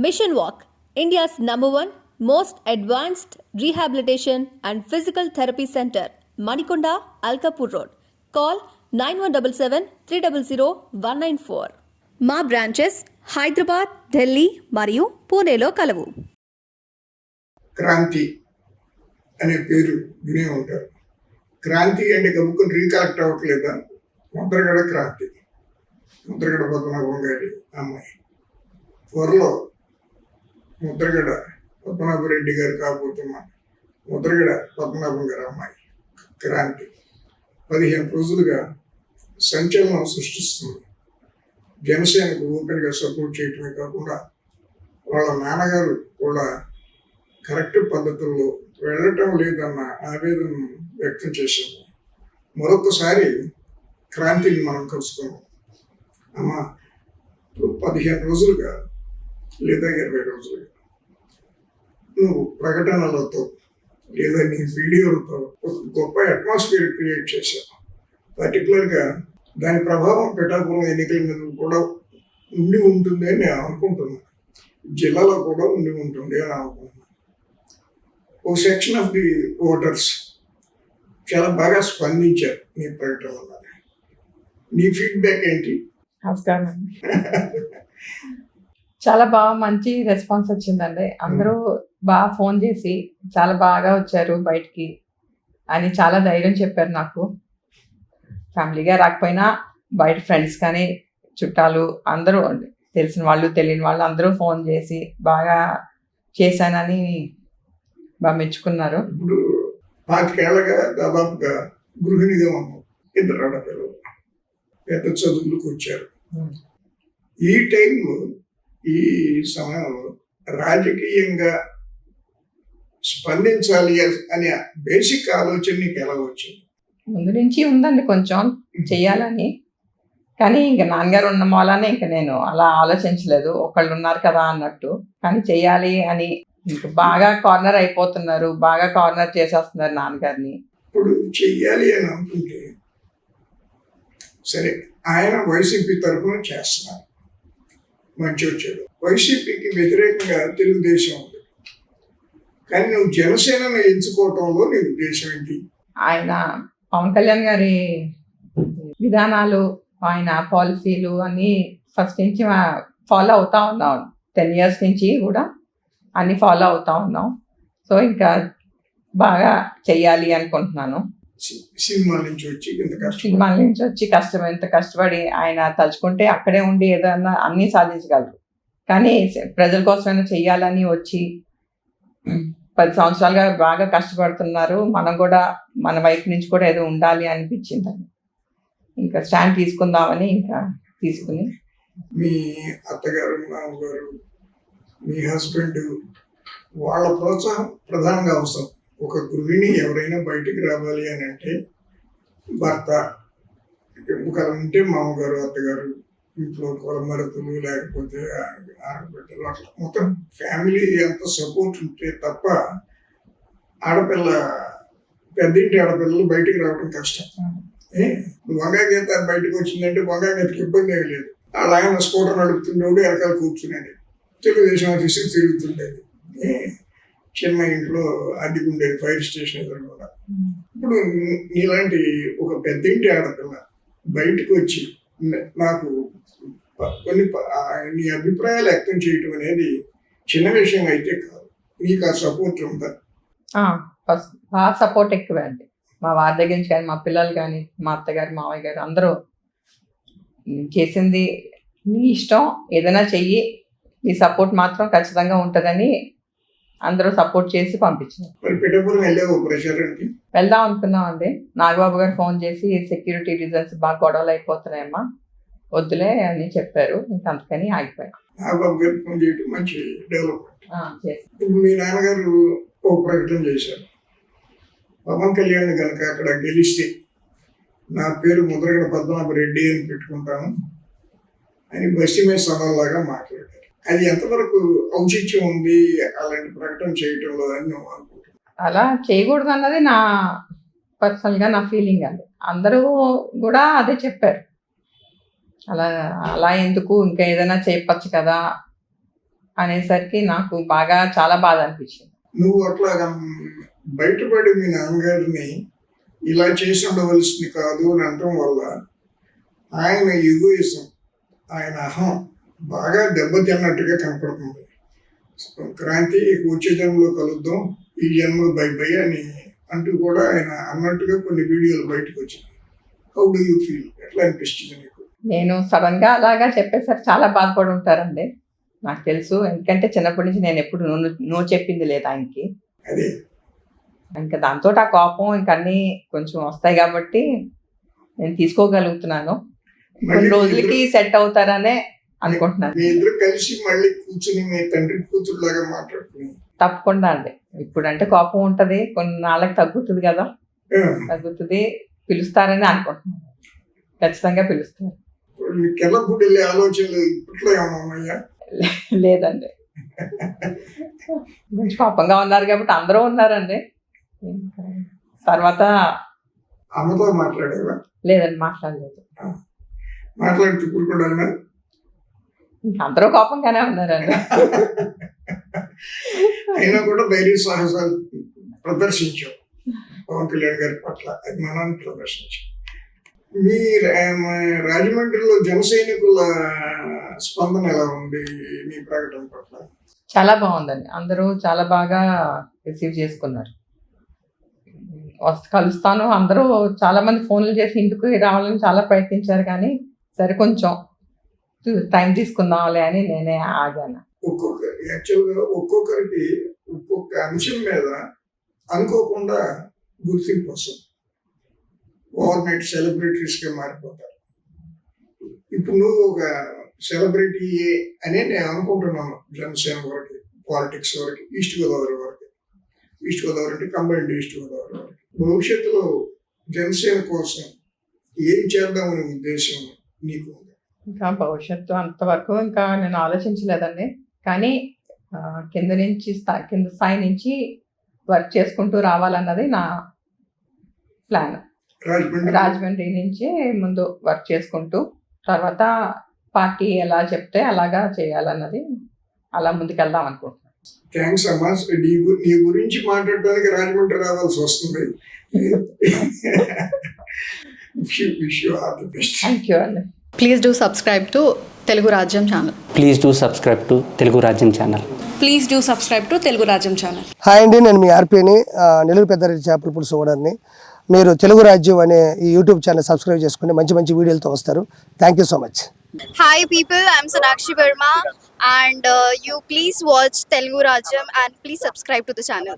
Mission Walk, India's #1 most advanced rehabilitation and physical therapy center, Manikonda, Alkapur Road. Call 9177 300 194. మా branches Hyderabad, Delhi మరియు పూణేలో కలవు. క్రాంతి అనే పేరు వినే ఉంటారు. క్రాంతి అంటే గబుక్కుని రీకలెక్ట్ అవ్వట్లేదా? ముద్రగడ క్రాంతి, ముద్రగడ పద్మనాభం గారి అమ్మాయి. త్వరలో ముద్రగడ పద్మనాభరెడ్డి గారు కాబోతున్న ముద్రగడ పద్మనాభం గారి అమ్మాయి క్రాంతి 15 రోజులుగా సంచలనం సృష్టిస్తుంది. జనసేనకు ఓపెన్గా సపోర్ట్ చేయటమే కాకుండా వాళ్ళ నాన్నగారు కూడా కరెక్ట్ పద్ధతుల్లో వెళ్ళటం లేదన్న ఆవేదనను వ్యక్తం చేశాము. మరొకసారి క్రాంతిని మనం కలుసుకున్నాం. అమ్మ, ఇప్పుడు 15 రోజులుగా లేదా 20 రోజులుగా నువ్వు ప్రకటనలతో లేదా నీ వీడియోలతో ఒక గొప్ప అట్మాస్ఫియర్ క్రియేట్ చేశావు. పర్టికులర్గా దాని ప్రభావం పిఠాపురం ఎన్నికల మీద కూడా ఉండి ఉంటుంది అని నేను అనుకుంటున్నాను. జిల్లాలో కూడా ఉండి ఉంటుంది అని అనుకుంటున్నాను. ఒక సెక్షన్ ఆఫ్ ది ఓటర్స్ చాలా బాగా స్పందించారు నీ ప్రకటన వల్ల. నీ ఫీడ్బ్యాక్ ఏంటి? నమస్కారం. చాలా బాగా మంచి రెస్పాన్స్ వచ్చిందండి. అందరూ బాగా ఫోన్ చేసి చాలా బాగా వచ్చారు బయటికి అని చాలా ధైర్యం చెప్పారు నాకు. ఫ్యామిలీగా రాకపోయినా బయట ఫ్రెండ్స్ కానీ చుట్టాలు అందరూ తెలిసిన వాళ్ళు తెలియని వాళ్ళు అందరూ ఫోన్ చేసి బాగా చేశానని బాగా మెచ్చుకున్నారు. ఇప్పుడు 25 ఏళ్ళగా దాదాపుగా గృహిణిగా ఉన్నాం. 2 ఆడపిల్లలు పెద్ద చదువులకు వచ్చారు. ఈ టైంలో ఈ సమయంలో రాజకీయంగా స్పందించాలి అనే బేసిక్ ఆలోచన నీకు ఎలా వచ్చింది? ముందు నుంచి ఉందండి కొంచెం చెయ్యాలని, కానీ ఇంకా నాన్నగారు ఉన్న మూలానే ఇంకా నేను అలా ఆలోచించలేదు. ఒకళ్ళు ఉన్నారు కదా అన్నట్టు. కానీ చెయ్యాలి అని ఇంకా బాగా కార్నర్ అయిపోతున్నారు, బాగా కార్నర్ చేసేస్తున్నారు నాన్నగారిని. ఇప్పుడు చెయ్యాలి అని అనుకుంటే సరే, ఆయన వైసీపీ తరఫున చేస్తున్నారు, మంచి వచ్చాడు. వైసీపీకి వ్యతిరేకంగా తెలుగుదేశం ఉంది, కానీ నువ్వు జనసేనను ఎంచుకోవటంలో నీ ఉద్దేశం ఏంటి? ఆయన పవన్ కళ్యాణ్ గారి విధానాలు, ఆయన పాలసీలు అన్నీ ఫస్ట్ నుంచి ఫాలో అవుతా ఉన్నాం. 10 years నుంచి కూడా అన్నీ ఫాలో అవుతా ఉన్నాం. సో ఇంకా బాగా చెయ్యాలి అనుకుంటున్నాను. సినిమాల నుంచి వచ్చి ఎంత కష్టపడి ఆయన తలుచుకుంటే అక్కడే ఉండి ఏదైనా అన్నీ సాధించగలరు. కానీ ప్రజల కోసమైనా చెయ్యాలని వచ్చి 10 సంవత్సరాలుగా బాగా కష్టపడుతున్నారు. మనం కూడా మన వైపు నుంచి కూడా ఏదో ఉండాలి అనిపించింది. ఇంకా స్టాండ్ తీసుకుందామని ఇంకా తీసుకుని, మీ అత్తగారు, మామగారు, మీ హస్బెండ్ వాళ్ళ ప్రోత్సాహం ప్రధానంగా అవసరం. ఒక గృహిణి ఎవరైనా బయటికి రావాలి అని అంటే భర్త ఒకరు ఉంటే, మామగారు, అత్తగారు, ఇంట్లో కొలమరతులు లేకపోతే ఆడబిడ్డలు, అట్లా మొత్తం ఫ్యామిలీ ఎంత సపోర్ట్ ఉంటే తప్ప ఆడపిల్ల, పెద్దింటి ఆడపిల్లలు బయటికి రావడం కష్టం. వంగాగీత బయటకు వచ్చిందంటే వంగాగీతకి ఇబ్బంది ఏమి లేదు. వాళ్ళ ఆయన స్కూటర్ నడుపుతుండేవాడు, వెనకాల కూర్చునేది, తెలుగుదేశం ఆఫీసుకి తిరుగుతుండేది. చిన్న ఇంట్లో అద్దెకు ఉండేది, ఫైర్ స్టేషన్ ఎదురుగా. ఇప్పుడు నీలాంటి ఒక పెద్దింటి ఆడపిల్ల బయటకు వచ్చి నాకు కొన్ని నీ అభిప్రాయాలు వ్యక్తం చేయటం అనేది చిన్న విషయం అయితే కాదు. నీకు ఆ సపోర్ట్ ఉందా? ఫస్ట్ బాగా సపోర్ట్ ఎక్కువే అండి. మా వారి దగ్గర నుంచి కానీ, మా పిల్లలు కానీ, మా అత్తగారు, మావయ్య గారు అందరూ చేసింది నీ ఇష్టం, ఏదైనా చెయ్యి, నీ సపోర్ట్ మాత్రం ఖచ్చితంగా ఉంటుందని అందరూ సపోర్ట్ చేసి పంపించారు. వెళ్దాం అనుకున్నాం అండి. నాగబాబు గారు ఫోన్ చేసి సెక్యూరిటీ రీజన్స్ బాగా గొడవలు అయిపోతున్నాయమ్మా, వద్దులే అని చెప్పారు. ఇంకా అందుకని ఆగిపోయాం. నాగబాబు గారు ఫోన్ చేయడం మంచి డెవలప్మెంట్. మీ నాన్నగారు ఓ ప్రకటన చేశారు, పవన్ కళ్యాణ్ కనుక అక్కడ గెలిస్తే నా పేరు ముద్రగడ పద్మనాభరెడ్డి అని పెట్టుకుంటాను అని బస్తిమే సభల్లాగా మాట్లాడారు. అది ఎంతవరకు ఔచిత్యం ఉంది అలాంటి ప్రకటన చేయటంలో అని నువ్వు అనుకుంటున్నావు? అలా చేయకూడదు అన్నది నా పర్సనల్గా నా ఫీలింగ్ అండి. అందరూ కూడా అదే చెప్పారు. అలా ఎందుకు, ఇంకా ఏదైనా చేయవచ్చు కదా అనేసరికి నాకు బాగా చాలా బాధ అనిపించింది. నువ్వు అట్లాగా బయటపడి మీ నాన్నగారిని ఇలా చేసి ఉండవలసింది కాదు అని అనటం వల్ల ఆయన ఈగోయిజం, ఆయన అహం బాగా దెబ్బతిన్నట్టుగా కనపడుతుంది. క్రాంతి వచ్చే జన్మలో కలుద్దాం, ఈ జన్మ బై బై అని అంటూ కూడా ఆయన అన్నట్టుగా కొన్ని వీడియోలు బయటకు వచ్చినాయి. How do you feel? ఎట్లా అనిపిస్తుంది నీకు? నేను సడన్గా అలాగా చెప్పేసరికి చాలా బాధపడి ఉంటారండి, నాకు తెలుసు. ఎందుకంటే చిన్నప్పటి నుంచి నేను ఎప్పుడు నో చెప్పింది లేదు ఆయనకి. అదే ఇంకా దాంతో ఆ కోపం ఇంకా అన్నీ కొంచెం వస్తాయి కాబట్టి నేను తీసుకోగలుగుతున్నాను. కొన్ని మళ్ళీ రోజులకి సెట్ అవుతారనే అనుకుంటున్నాను. మీ ఇద్దరు కలిసి మళ్ళీ కూర్చుని మీ తండ్రి కూతురులాగా మాట్లాడుకుని తప్పకుండా అండి. ఇప్పుడంటే కోపం ఉంటది, కొన్ని నాళ్ళకి తగ్గుతుంది కదా, తగ్గుతుంది, పిలుస్తారని అనుకుంటున్నాను. ఖచ్చితంగా పిలుస్తారు. మీకు ఎలా వెళ్ళే ఆలోచనలు ఇప్పట్లో ఏమైనా ఉన్నాయా? లేదండి, కొంచెం కోపంగా ఉన్నారు కాబట్టి అందరూ ఉన్నారండి. తర్వాత అమ్మతో మాట్లాడేవా? లేదండి, మాట్లాడలేదు. మాట్లాడితే కూడా ఇంకా అందరూ కోపంగానే ఉన్నారండి. అయినా కూడా ధైర్య సాహసాలు ప్రదర్శించాం పవన్ కళ్యాణ్ గారి పట్ల, అభిమానాన్ని ప్రదర్శించాం. మీ రాజమండ్రిలో జన సైనికుల స్పందన ఎలా ఉంది మీ ప్రకటన పట్ల? చాలా బాగుందండి, అందరూ చాలా బాగా రిసీవ్ చేసుకున్నారు. కలుస్తాను, అందరూ చాలా మంది ఫోన్లు చేసి ఇంటికి రావాలని చాలా ప్రయత్నించారు, కానీ సరే కొంచెం టైం తీసుకుందాంలే అని నేనే ఆగాను. యాక్చువల్గా ఒక్కొక్కరికి ఒక్కొక్క అంశం మీద అనుకోకుండా గుర్తింపు వస్తుంది. ఓవర్ నైట్ సెలబ్రిటీస్గా మారిపోతారు. ఇప్పుడు నువ్వు ఒక సెలబ్రిటీ అనే నేను అనుకుంటున్నాను. జనసేన వరకు, పాలిటిక్స్ వరకు, ఈస్ట్ గోదావరి వరకు, ఈస్ట్ గోదావరి అంటే కంబైన్డ్ ఈస్ట్ గోదావరి వరకు. భవిష్యత్తులో జనసేన కోసం ఏం చేద్దామనే ఉద్దేశం నీకు ఉంది? ఇంకా భవిష్యత్తు అంతవరకు ఇంకా నేను ఆలోచించలేదండి, కానీ కింద స్థాయి నుంచి వర్క్ చేసుకుంటూ రావాలన్నది నా ప్లాన్. రాజమండ్రి నుంచి ముందు వర్క్ చేసుకుంటూ తర్వాత పార్టీ ఎలా చెప్తే అలాగా చేయాలన్నది, అలా ముందుకెళ్దాం అనుకుంటున్నాను. థ్యాంక్స్ అమ్మా. నీ గురించి మాట్లాడడానికి రాజమండ్రి రావాల్సి వస్తుంది. థ్యాంక్ యూ అండి. Please do subscribe to Telugu Rajyam channel. Please do subscribe to Telugu Rajyam channel. Please do subscribe to Telugu Rajyam channel. Hi అండి, నేను మీ ఆర్పీని, నెల్లూరు పెద్దారెడ్డి చేపల పులుసు ఓనర్ని. మీరు తెలుగు రాజ్యం అనే ఈ యూట్యూబ్ ఛానల్ సబ్స్క్రైబ్ చేసుకుని మంచి మంచి వీడియోలతో వస్తారు. Thank you so much. Hi people, I'm Sonakshi Verma and you please watch Telugu Rajyam and please subscribe to the channel.